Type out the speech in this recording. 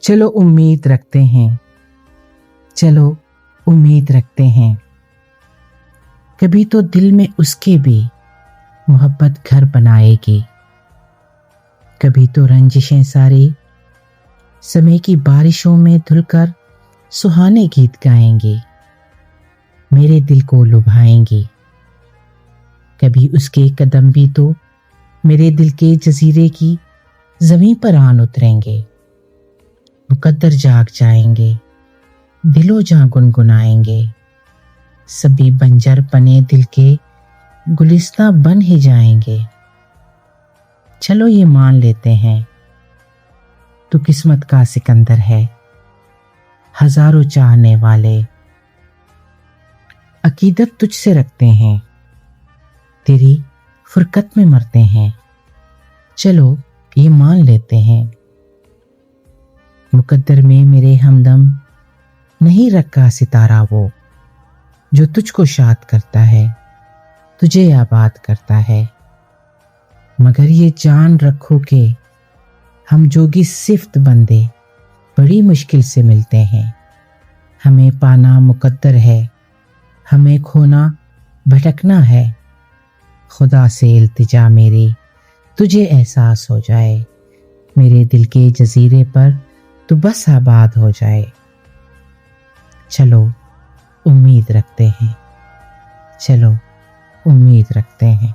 चलो उम्मीद रखते हैं, चलो उम्मीद रखते हैं। कभी तो दिल में उसके भी मोहब्बत घर बनाएगी। कभी तो रंजिशें सारी समय की बारिशों में धुलकर सुहाने गीत गाएंगी, मेरे दिल को लुभाएंगी। कभी उसके कदम भी तो मेरे दिल के जजीरे की जमीन पर आन उतरेंगे। मुकद्दर जाग जाएंगे, दिलो जां गुनगुनाएंगे। सभी बंजर बने दिल के गुलिस्तां बन ही जाएंगे। चलो ये मान लेते हैं, तू किस्मत का सिकंदर है। हजारों चाहने वाले अकीदत तुझसे रखते हैं, तेरी फुरकत में मरते हैं। चलो ये मान लेते हैं, मुकद्दर में मेरे हमदम नहीं रखा सितारा वो, जो तुझको शाद करता है, तुझे आबाद करता है। मगर ये जान रखो कि हम जोगी सिफ्त बंदे बड़ी मुश्किल से मिलते हैं। हमें पाना मुकद्दर है, हमें खोना भटकना है। खुदा से इल्तिजा मेरी तुझे एहसास हो जाए, मेरे दिल के जजीरे पर तू बस आबाद हो जाए। चलो उम्मीद रखते हैं, चलो उम्मीद रखते हैं।